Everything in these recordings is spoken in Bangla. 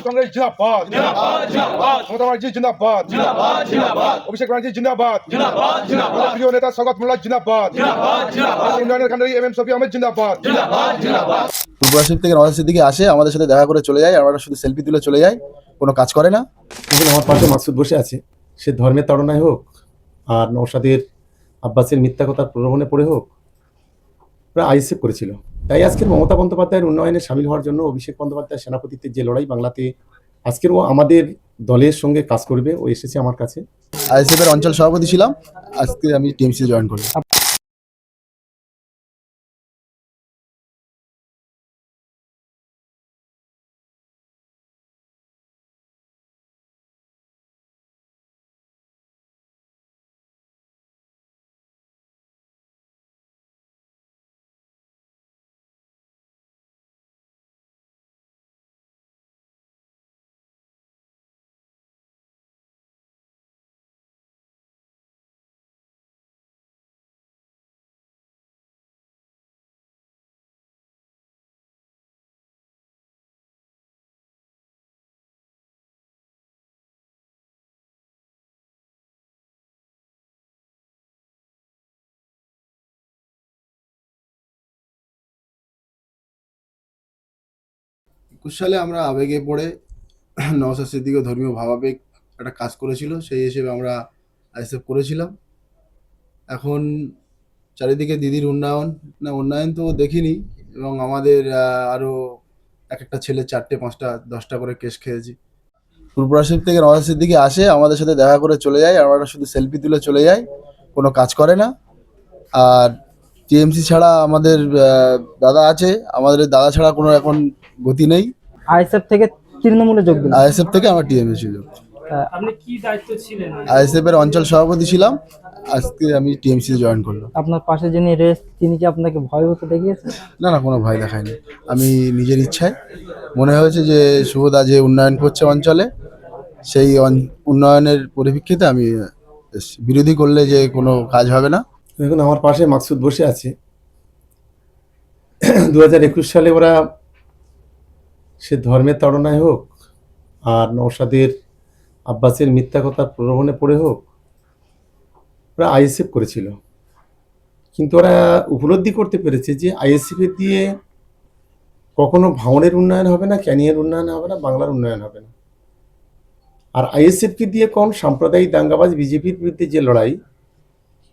কংগ্রেস জিন্দাবাদ जिंदाबाद जिंदाबाद মমতা ব্যানার্জি জিন্দাবাদ जिंदाबाद जिंदाबाद অভিষেক ব্যানার্জি জিন্দাবাদ जिंदाबाद जिंदाबाद প্রিয় নেতা স্বাগত মোল্লা জিন্দাবাদ जिंदाबाद जिंदाबाद উন্নয়নের কান্ডারি এম শফি আহমেদ জিন্দাবাদ जिंदाबाद जिंदाबाद পূর্বাশিপ থেকে নওয়াজের দিকে আসে, আমাদের সাথে দেখা করে চলে যায়, আমরা শুধু সেলফি তুলে চলে যাই, কোনো কাজ করে না। এখন আমার পাশে মাকসুদ বসে আছে, সে ধর্মের তাড়নায় হোক আর নওশাদের আব্বাসের মিথ্যা কথার প্রলোভনে পড়ে হোক, ওরা আইএসএফ করেছিল। তাই আজকের মমতা বন্দ্যোপাধ্যায়ের উন্নয়নে সামিল হওয়ার জন্য অভিষেক বন্দ্যোপাধ্যায়ের সেনাপতিত্বের যে লড়াই বাংলাতে, আজকের ও আমাদের দলের সঙ্গে কাজ করবে, ও এসেছে আমার কাছে। আইএসএফ এর অঞ্চল সভাপতি ছিলাম, আজকে আমি টিএমসি জয়েন করলাম। সালে আমরা আবেগে পড়ে নওশাদ সিদ্দিকী ধর্মীয় ভাবাবেগ একটা কাজ করেছিল, সেই হিসেবে আমরা আইএসএফ করেছিলাম। এখন চারিদিকে দিদির উন্নয়ন, না উন্নয়ন তো দেখিনি, এবং আমাদের আরও এক একটা ছেলে 4টে 5টা 10টা করে কেস খেয়েছি। পূর্বাশিপ থেকে নওশাদ সিদ্দিকী আসে, আমাদের সাথে দেখা করে চলে যায়, আমরা শুধু সেলফি তুলে চলে যাই, কোনো কাজ করে না। আর টিএমসি ছাড়া আমাদের দাদা আছে, আমাদের দাদা ছাড়া কোনো এখন গতি নেই। আইএসএফ থেকে তৃণমূলে যোগ দিলেন। আইএসএফ থেকে আমার টিএমএ ছিল, আপনি কি দায়িত্ব ছিলেন? আইএসএফ এর অঞ্চল সভাপতি ছিলাম, আজকে আমি টিএমসি জয়েন করলাম। আপনার পাশে যিনি রেস, তিনি কি আপনাকে ভয় হতে দেখিয়েছেন? না না, কোনো ভয় দেখায়নি, আমি নিজের ইচ্ছায় মনে হয়েছে যে শুভদা যে উন্নয়ন করছে অঞ্চলে, সেই উন্নয়নের পরিপ্রেক্ষিতে আমি এসেছি। বিরোধী করলে যে কোনো কাজ হবে না। দেখুন, আমার পাশে মাকসুদ বসে আছে। 2021 সালে ওরা, সে ধর্মের তাড়নায় হোক আর নওশাদের আব্বাসের মিথ্যা কথার প্রলোভনে পড়ে হোক, ওরা আইএসএফ করেছিল। কিন্তু ওরা উপলব্ধি করতে পেরেছে যে আইএসএফ এর দিয়ে কখনো ভাঙনের উন্নয়ন হবে না, ক্যানিংয়ের উন্নয়ন হবে না, বাংলার উন্নয়ন হবে না। আর আইএসএফকে দিয়ে কোন সাম্প্রদায়িক দাঙ্গাবাজ বিজেপির বিরুদ্ধে যে লড়াই,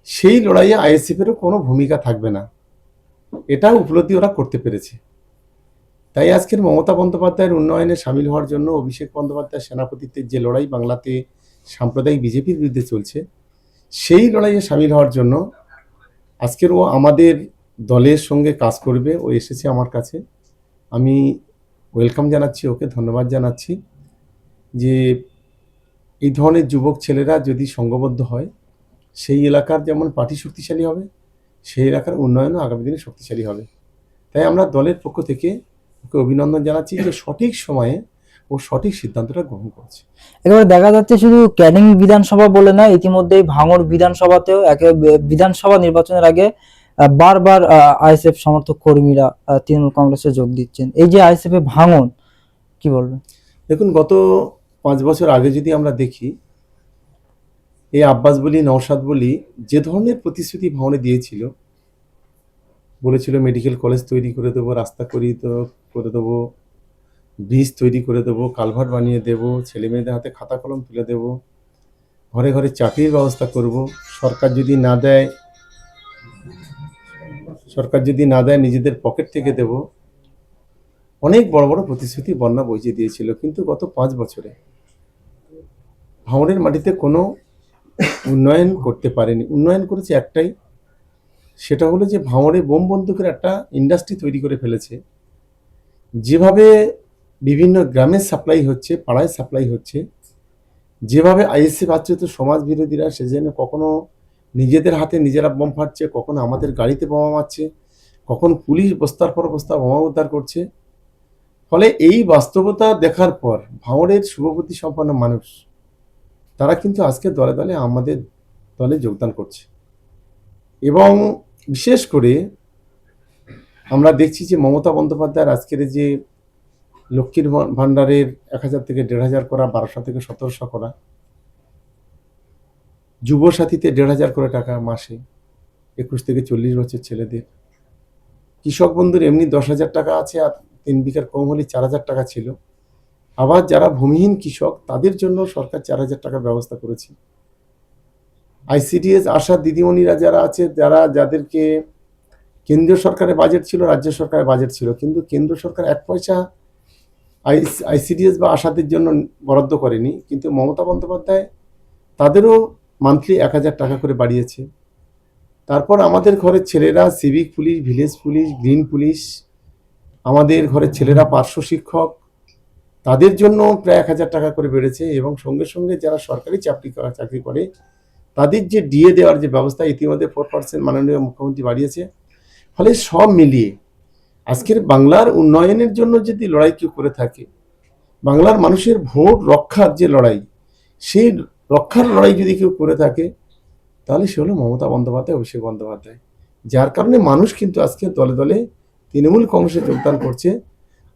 সেই লড়াইয়ে আইএসএফেরও কোনো ভূমিকা থাকবে না, এটা উপলব্ধি ওরা করতে পেরেছে। তাই আজকের মমতা বন্দ্যোপাধ্যায়ের উন্নয়নে সামিল হওয়ার জন্য অভিষেক বন্দ্যোপাধ্যায়ের সেনাপতিত্বের যে লড়াই বাংলাতে সাম্প্রদায়িক বিজেপির বিরুদ্ধে চলছে, সেই লড়াইয়ে সামিল হওয়ার জন্য আজকের ও আমাদের দলের সঙ্গে কাজ করবে, ও এসেছে আমার কাছে। আমি ওয়েলকাম জানাচ্ছি, ওকে ধন্যবাদ জানাচ্ছি যে এই ধরনের যুবক ছেলেরা যদি সংঘবদ্ধ হয়, সেই এলাকার যেমন পার্টি শক্তিশালী হবে, সেই এলাকার উন্নয়নও আগামী দিনে শক্তিশালী হবে। তাই আমরা দলের পক্ষ থেকে ওকে অভিনন্দন জানাচ্ছি যে সঠিক সময়ে ও সঠিক সিদ্ধান্তটা গ্রহণ করেছে। একেবারে দেখা যাচ্ছে শুধু ক্যানিং বিধানসভা বলে না, ইতিমধ্যেই ভাঙড় বিধানসভাতেও বিধানসভা নির্বাচনের আগে বারবার আইএসএফ সমর্থক কর্মীরা তৃণমূল কংগ্রেসে যোগ দিচ্ছেন। এই যে আইএসএফ এ ভাঙন, কি বলবেন? দেখুন, গত 5 বছর আগে যদি আমরা দেখি, এই আব্বাস বলি নওশাদ বলি যে ধরনের প্রতিশ্রুতি ভাঙনে দিয়েছিল, বলেছিল মেডিকেল কলেজ তৈরি করে দেবো, রাস্তা করে দেবো, ব্রিজ তৈরি করে দেবো, কালভার্ট বানিয়ে দেবো, ছেলে মেয়েদের হাতে খাতা কলম তুলে দেবো, ঘরে ঘরে চাকরির ব্যবস্থা করব, সরকার যদি না দেয় নিজেদের পকেট থেকে দেব, অনেক বড় বড় প্রতিশ্রুতি বন্যা বইয়ে দিয়েছিল। কিন্তু গত 5 বছরে ভাঙড়ের মাটিতে কোনো উন্নয়ন করতে পারেনি। উন্নয়ন করেছে একটাই, সেটা হলো যে ভাঙড়ে বোম বন্দুকের একটা ইন্ডাস্ট্রি তৈরি করে ফেলেছে। যেভাবে বিভিন্ন গ্রামে সাপ্লাই হচ্ছে, পাড়ায় সাপ্লাই হচ্ছে, যেভাবে আইএসএফ আশ্রিত সমাজ বিরোধীরা সেজন্য কখনো নিজেদের হাতে নিজেরা বোম ফাটছে, কখনো আমাদের গাড়িতে বোমা মারছে, কখনো পুলিশ বস্তার পর বস্তা বোমা উদ্ধার করছে। ফলে এই বাস্তবতা দেখার পর ভাঙড়ের শুভবুদ্ধি সম্পন্ন মানুষ তারা কিন্তু আজকে দলে দলে আমাদের দলে যোগদান করছে। এবং বিশেষ করে আমরা দেখছি যে মমতা বন্দ্যোপাধ্যায়ের আজকের যে লক্ষ্মীর ভাণ্ডারের 1,000 থেকে 1,500 করা, 1200 থেকে 1700 করা, যুব সাথীতে 1,500 করে টাকা মাসে 21 থেকে 40 বছর ছেলেদের। কৃষক বন্ধুর এমনি 10,000 টাকা আছে, আর 3 বিঘার কম হলে 4,000 টাকা ছিল। আবার যারা ভূমিহীন কৃষক তাদের জন্য সরকার 4,000 টাকার ব্যবস্থা করেছে। ICDS আশা দিদিমণিরা যারা আছে, যাদেরকে কেন্দ্রীয় সরকারের বাজেট ছিল, রাজ্য সরকারের বাজেট ছিল, কিন্তু কেন্দ্র সরকার 1 পয়সা ICDS বা আশাদের জন্য বরাদ্দ করেনি, কিন্তু মমতা বন্দ্যোপাধ্যায় তাদেরও মান্থলি 1,000 টাকা করে বাড়িয়েছে। তারপর আমাদের ঘরের ছেলেরা civic police, village police, green police, আমাদের ঘরের ছেলেরা পার্শ্ব শিক্ষক, তাদের জন্য প্রায় 1,000 টাকা করে বেড়েছে। এবং সঙ্গে সঙ্গে যারা সরকারি চাকরি করে তাদের যে ডিএ দেওয়ার যে ব্যবস্থা ইতিমধ্যে 4% মাননীয় মুখ্যমন্ত্রী বাড়িয়েছে। ফলে সব মিলিয়ে আজকের বাংলার উন্নয়নের জন্য যদি লড়াই কেউ করে থাকে, বাংলার মানুষের ভোট রক্ষার যে লড়াই, সেই রক্ষার লড়াই যদি কেউ করে থাকে, তাহলে সে হলো মমতা বন্দ্যোপাধ্যায়, অভিষেক বন্দ্যোপাধ্যায়। যার কারণে মানুষ কিন্তু আজকে দলে দলে তৃণমূল কংগ্রেসে যোগদান করছে।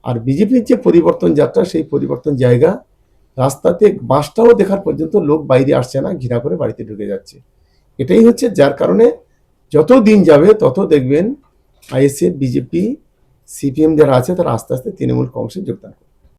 আর বিজেপির যে পরিবর্তন যাত্রা, সেই পরিবর্তন জায়গা রাস্তাতে বাসটাও দেখার পর্যন্ত লোক বাইরে আসছে না, ঘৃণা করে বাড়িতে ঢুকে যাচ্ছে। এটাই হচ্ছে যার কারণে যত দিন যাবে তত দেখবেন ISF, বিজেপি, CPM যারা আছে তারা আস্তে আস্তে তৃণমূল কংগ্রেসে যোগদান করবে।